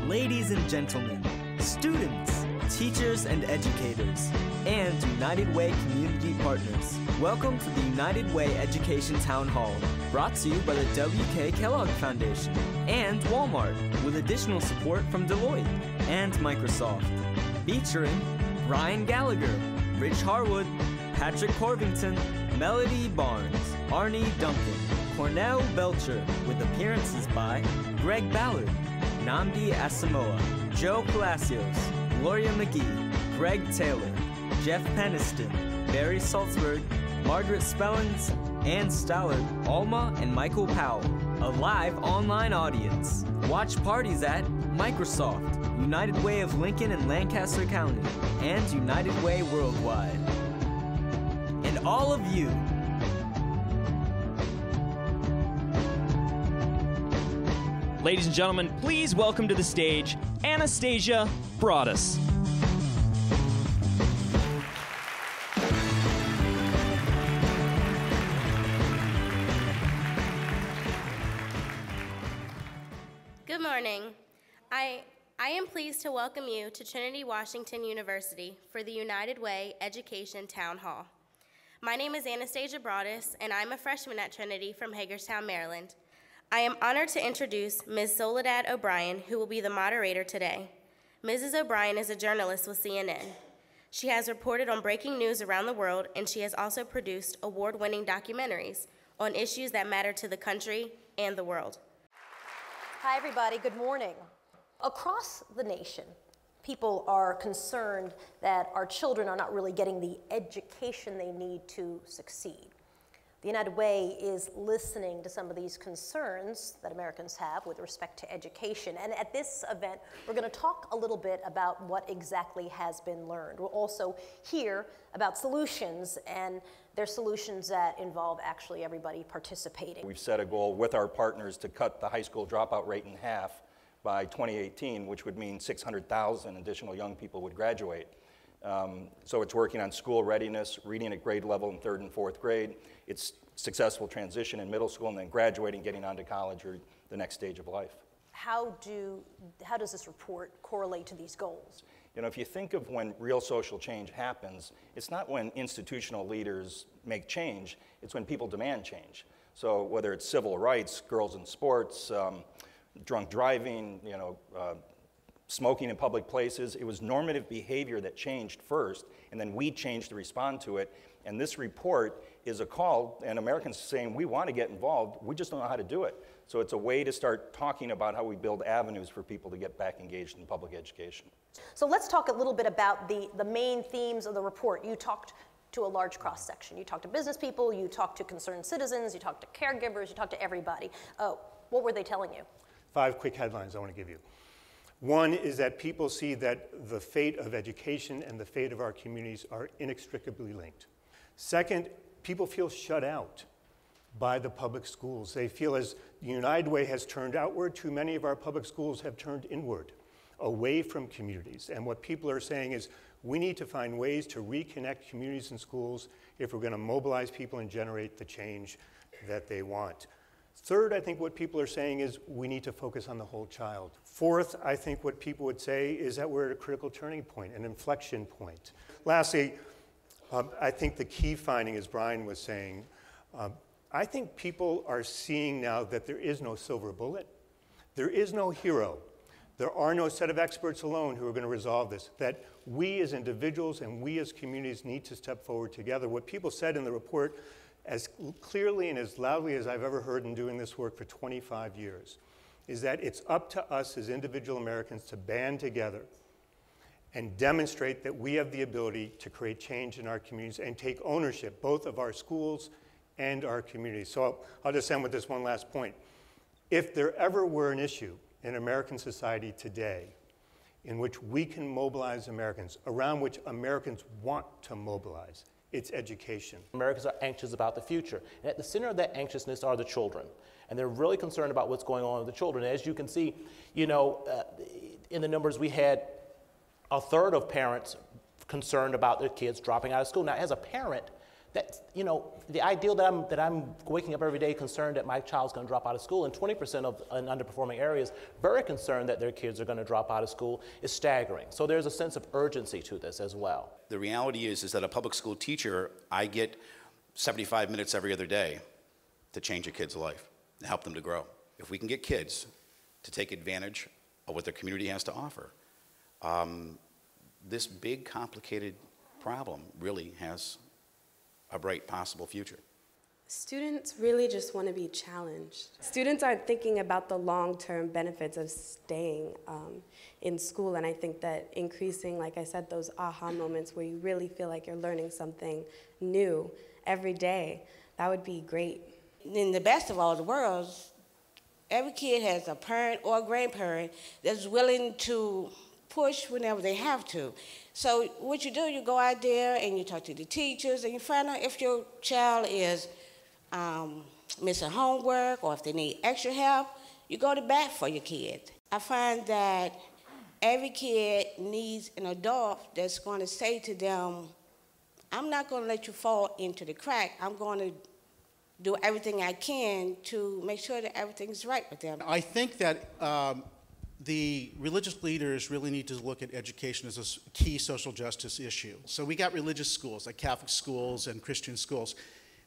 Ladies and gentlemen, students, teachers and educators, and United Way community partners, welcome to the United Way Education Town Hall, brought to you by the W.K. Kellogg Foundation and Walmart, with additional support from Deloitte and Microsoft, featuring Brian Gallagher, Rich Harwood, Patrick Corvington, Melody Barnes, Arnie Duncan, Cornell Belcher, with appearances by Greg Ballard, Namdi Asamoah, Joe Palacios, Gloria McGee, Greg Taylor, Jeff Peniston, Barry Salzberg, Margaret Spellins, Ann Stallard, Alma and Michael Powell. A live online audience. Watch parties at Microsoft, United Way of Lincoln and Lancaster County, and United Way Worldwide. And all of you, ladies and gentlemen, please welcome to the stage Anastasia Broadus. Good morning. I am pleased to welcome you to Trinity Washington University for the United Way Education Town Hall. My name is Anastasia Broadus, and I'm a freshman at Trinity from Hagerstown, Maryland. I am honored to introduce Ms. Soledad O'Brien, who will be the moderator today. Mrs. O'Brien is a journalist with CNN. She has reported on breaking news around the world, and she has also produced award-winning documentaries on issues that matter to the country and the world. Hi, everybody. Good morning. Across the nation, people are concerned that our children are not really getting the education they need to succeed. The United Way is listening to some of these concerns that Americans have with respect to education. And at this event, we're going to talk a little bit about what exactly has been learned. We'll also hear about solutions, and they're solutions that involve actually everybody participating. We've set a goal with our partners to cut the high school dropout rate in half by 2018, which would mean 600,000 additional young people would graduate. So it's working on school readiness, reading at grade level in 3rd and 4th grade. It's successful transition in middle school, and then graduating, getting on to college or the next stage of life. How does this report correlate to these goals? You know, if you think of when real social change happens, it's not when institutional leaders make change, it's when people demand change. So whether it's civil rights, girls in sports, drunk driving, smoking in public places, it was normative behavior that changed first, and then we changed to respond to it. And this report is a call, and Americans are saying, we want to get involved, we just don't know how to do it. So it's a way to start talking about how we build avenues for people to get back engaged in public education. So let's talk a little bit about the main themes of the report. You talked to a large cross-section. You talked to business people, you talked to concerned citizens, you talked to caregivers, you talked to everybody. What were they telling you? 5 quick headlines I want to give you. One is that people see that the fate of education and the fate of our communities are inextricably linked. Second, people feel shut out by the public schools. They feel as the United Way has turned outward, too many of our public schools have turned inward, away from communities. And what people are saying is we need to find ways to reconnect communities and schools if we're going to mobilize people and generate the change that they want. Third, I think what people are saying is we need to focus on the whole child. Fourth, I think what people would say is that we're at a critical turning point, an inflection point. Lastly, I think the key finding, as Brian was saying, I think people are seeing now that there is no silver bullet. There is no hero. There are no set of experts alone who are going to resolve this, that we as individuals and we as communities need to step forward together. What people said in the report, as clearly and as loudly as I've ever heard in doing this work for 25 years, is that it's up to us as individual Americans to band together and demonstrate that we have the ability to create change in our communities and take ownership, both of our schools and our communities. So I'll just end with this one last point. If there ever were an issue in American society today in which we can mobilize Americans, around which Americans want to mobilize, it's education. Americans are anxious about the future. And at the center of that anxiousness are the children. And they're really concerned about what's going on with the children. As you can see, in the numbers we had, a third of parents concerned about their kids dropping out of school. Now, as a parent, That, you know, the ideal that I'm waking up every day concerned that my child's going to drop out of school, and 20% of in underperforming areas very concerned that their kids are going to drop out of school is staggering. So there's a sense of urgency to this as well. The reality is that a public school teacher, I get 75 minutes every other day to change a kid's life, to help them to grow. If we can get kids to take advantage of what their community has to offer, this big, complicated problem really has a bright possible future. Students really just want to be challenged. Students aren't thinking about the long-term benefits of staying in school, and I think that increasing, like I said, those aha moments where you really feel like you're learning something new every day, that would be great. In the best of all the worlds, every kid has a parent or a grandparent that's willing to push whenever they have to. So what you do, you go out there and you talk to the teachers and you find out if your child is missing homework or if they need extra help. You go to bat for your kid. I find that every kid needs an adult that's going to say to them, I'm not going to let you fall into the crack. I'm going to do everything I can to make sure that everything's right with them. I think that the religious leaders really need to look at education as a key social justice issue. So we got religious schools, like Catholic schools and Christian schools.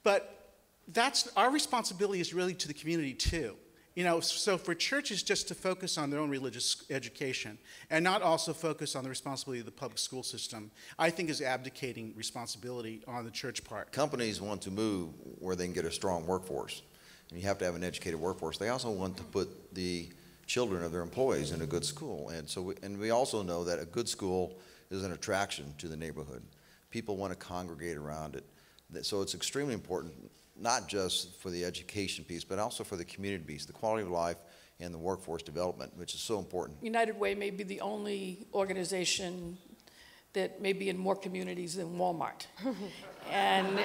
But that's, our responsibility is really to the community too. You know, so for churches just to focus on their own religious education and not also focus on the responsibility of the public school system, I think is abdicating responsibility on the church part. Companies want to move where they can get a strong workforce, and you have to have an educated workforce. They also want to put the children of their employees in a good school, and so we also know that a good school is an attraction to the neighborhood. People want to congregate around it, so it's extremely important, not just for the education piece, but also for the community piece, the quality of life and the workforce development, which is so important. United Way may be the only organization that may be in more communities than Walmart. And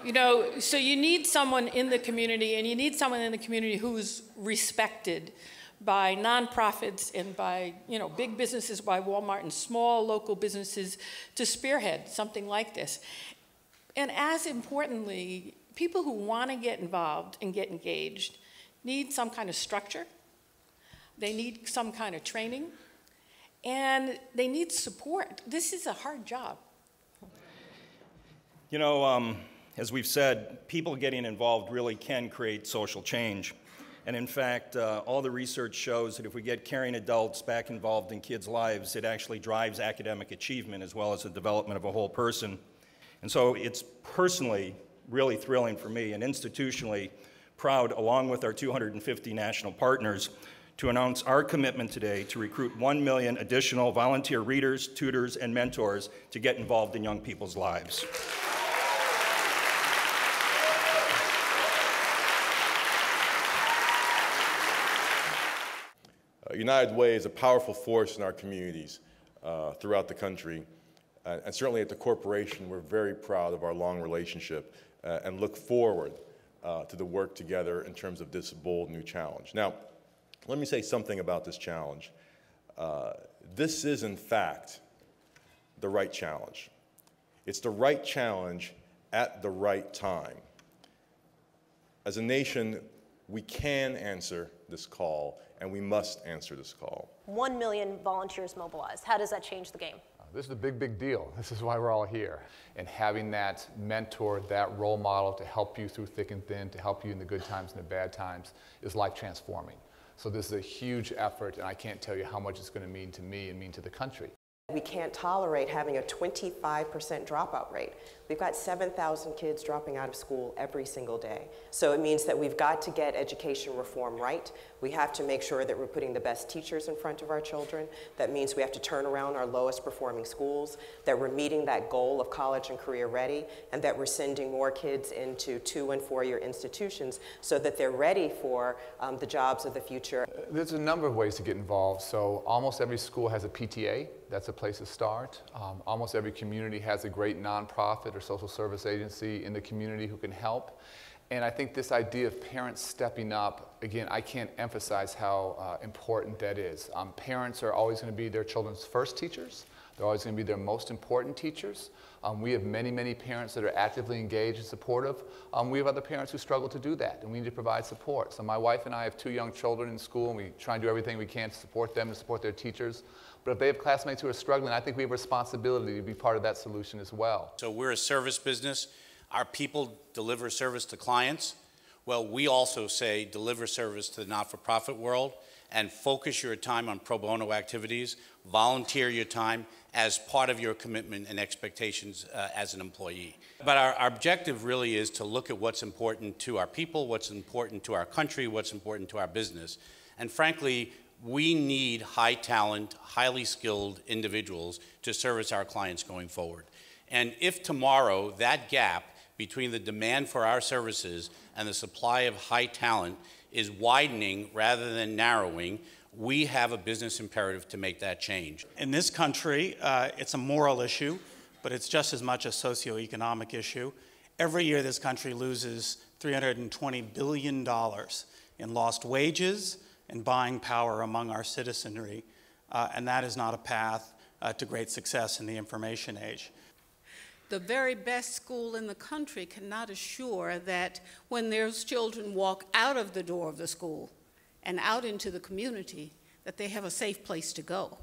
you know, so you need someone in the community, and you need someone in the community who's respected by nonprofits and by, you know, big businesses, by Walmart and small local businesses to spearhead something like this. And as importantly, people who want to get involved and get engaged need some kind of structure. They need some kind of training, and they need support. This is a hard job. You know, as we've said, people getting involved really can create social change. And in fact, all the research shows that if we get caring adults back involved in kids' lives, it actually drives academic achievement as well as the development of a whole person. And so it's personally really thrilling for me and institutionally proud, along with our 250 national partners, to announce our commitment today to recruit 1 million additional volunteer readers, tutors, and mentors to get involved in young people's lives. United Way is a powerful force in our communities throughout the country, and certainly at the corporation, we're very proud of our long relationship and look forward to the work together in terms of this bold new challenge. Now, let me say something about this challenge. This is, in fact, the right challenge. It's the right challenge at the right time. As a nation, we can answer this call, and we must answer this call. 1 million volunteers mobilized. How does that change the game? This is a big, big deal. This is why we're all here. And having that mentor, that role model to help you through thick and thin, to help you in the good times and the bad times, is life transforming. So this is a huge effort, and I can't tell you how much it's going to mean to me and mean to the country. We can't tolerate having a 25% dropout rate. We've got 7,000 kids dropping out of school every single day. So it means that we've got to get education reform right. We have to make sure that we're putting the best teachers in front of our children. That means we have to turn around our lowest performing schools, that we're meeting that goal of college and career ready, and that we're sending more kids into 2- and 4-year institutions so that they're ready for the jobs of the future. There's a number of ways to get involved. So almost every school has a PTA. That's a place to start. Almost every community has a great nonprofit or social service agency in the community who can help. And I think this idea of parents stepping up, again, I can't emphasize how important that is. Parents are always going to be their children's first teachers. They're always going to be their most important teachers. We have many, many parents that are actively engaged and supportive. We have other parents who struggle to do that, and we need to provide support. So my wife and I have 2 young children in school, and we try and do everything we can to support them and support their teachers. But if they have classmates who are struggling, I think we have a responsibility to be part of that solution as well. So we're a service business. Our people deliver service to clients. Well, we also say deliver service to the not-for-profit world and focus your time on pro bono activities, volunteer your time as part of your commitment and expectations as an employee. But our objective really is to look at what's important to our people, what's important to our country, what's important to our business. And frankly, we need high talent, highly skilled individuals to service our clients going forward. And if tomorrow that gap between the demand for our services and the supply of high talent is widening rather than narrowing, we have a business imperative to make that change. In this country, it's a moral issue, but it's just as much a socioeconomic issue. Every year this country loses $320 billion in lost wages and buying power among our citizenry, and that is not a path to great success in the information age. The very best school in the country cannot assure that when those children walk out of the door of the school and out into the community, that they have a safe place to go.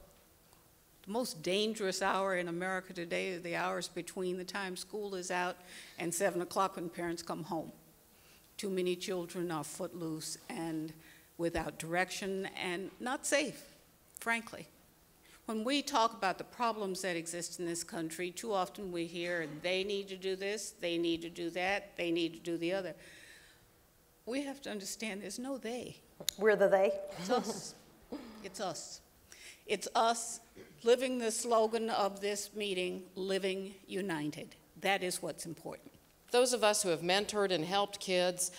The most dangerous hour in America today are the hours between the time school is out and 7 o'clock when parents come home. Too many children are footloose and without direction and not safe, frankly. When we talk about the problems that exist in this country, too often we hear they need to do this, they need to do that, they need to do the other. We have to understand there's no they. We're the they? It's us. It's us. It's us living the slogan of this meeting, living united. That is what's important. Those of us who have mentored and helped kids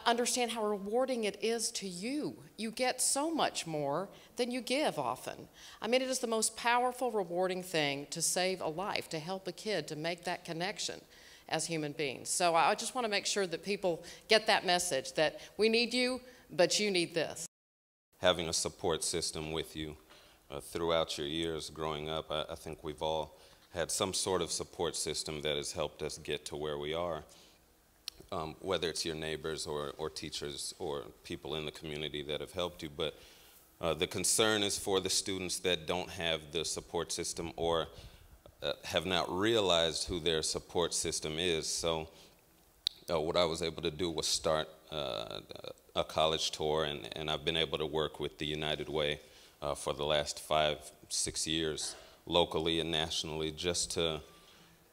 understand how rewarding it is to you. You get so much more than you give often. I mean, it is the most powerful, rewarding thing to save a life, to help a kid to make that connection as human beings. So I just want to make sure that people get that message that we need you, but you need this. Having a support system with you throughout your years growing up, I think we've all had some sort of support system that has helped us get to where we are, whether it's your neighbors or teachers or people in the community that have helped you. But the concern is for the students that don't have the support system or have not realized who their support system is. So what I was able to do was start a college tour, and I've been able to work with the United Way for the last 5-6 years, locally and nationally, just to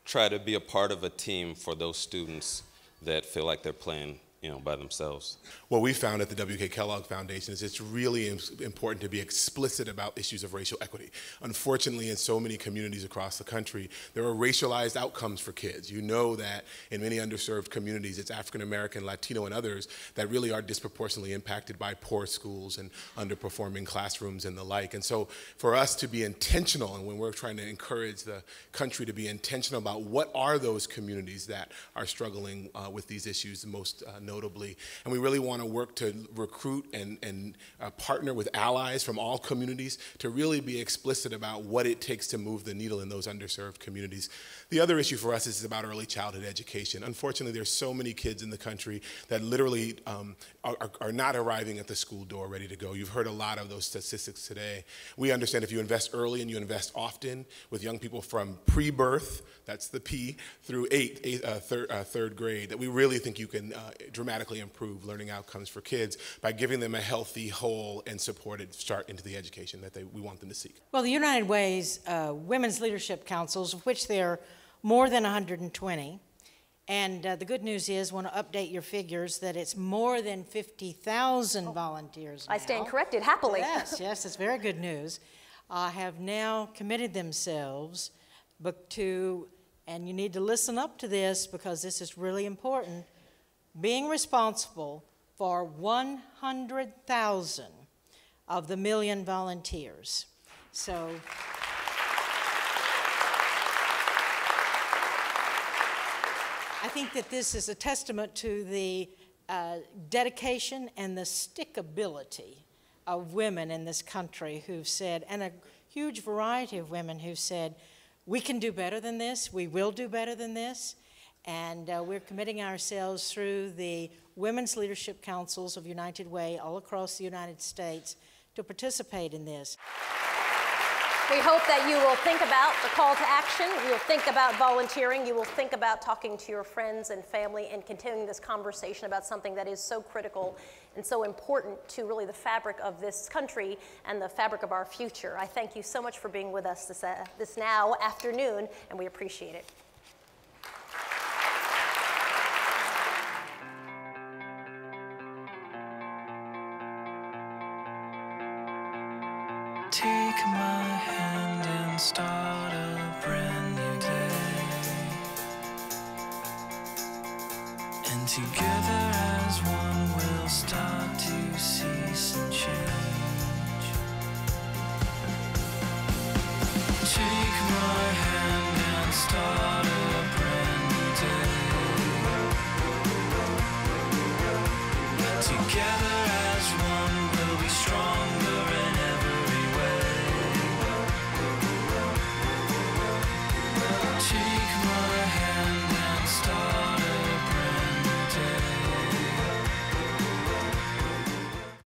try to be a part of a team for those students that feel like they're playing, by themselves. What we found at the W.K. Kellogg Foundation is it's really important to be explicit about issues of racial equity. Unfortunately, in so many communities across the country, there are racialized outcomes for kids. You know that in many underserved communities, it's African American, Latino, and others that really are disproportionately impacted by poor schools and underperforming classrooms and the like. And so for us to be intentional, and when we're trying to encourage the country to be intentional about what are those communities that are struggling with these issues most notably, and we really want to work to recruit and partner with allies from all communities to really be explicit about what it takes to move the needle in those underserved communities. The other issue for us is about early childhood education. Unfortunately, there's so many kids in the country that literally are not arriving at the school door ready to go. You've heard a lot of those statistics today. We understand if you invest early and you invest often with young people from pre-birth, that's the P, through third grade, that we really think you can dramatically improve learning outcomes for kids by giving them a healthy, whole, and supported start into the education that we want them to seek. Well, the United Way's Women's Leadership Councils, of which there are more than 120, and the good news is, I want to update your figures, that it's more than 50,000 volunteers now. I stand corrected happily. Yes, it's very good news. Have now committed themselves to, and you need to listen up to this because this is really important, being responsible for 100,000 of the million volunteers. So I think that this is a testament to the dedication and the stickability of women in this country who've said, and a huge variety of women who've said, we can do better than this, we will do better than this, and we're committing ourselves through the Women's Leadership Councils of United Way all across the United States to participate in this. We hope that you will think about the call to action, you'll think about volunteering, you will think about talking to your friends and family and continuing this conversation about something that is so critical and so important to really the fabric of this country and the fabric of our future. I thank you so much for being with us this now afternoon, and we appreciate it. Take my hand and start a brand new day, and together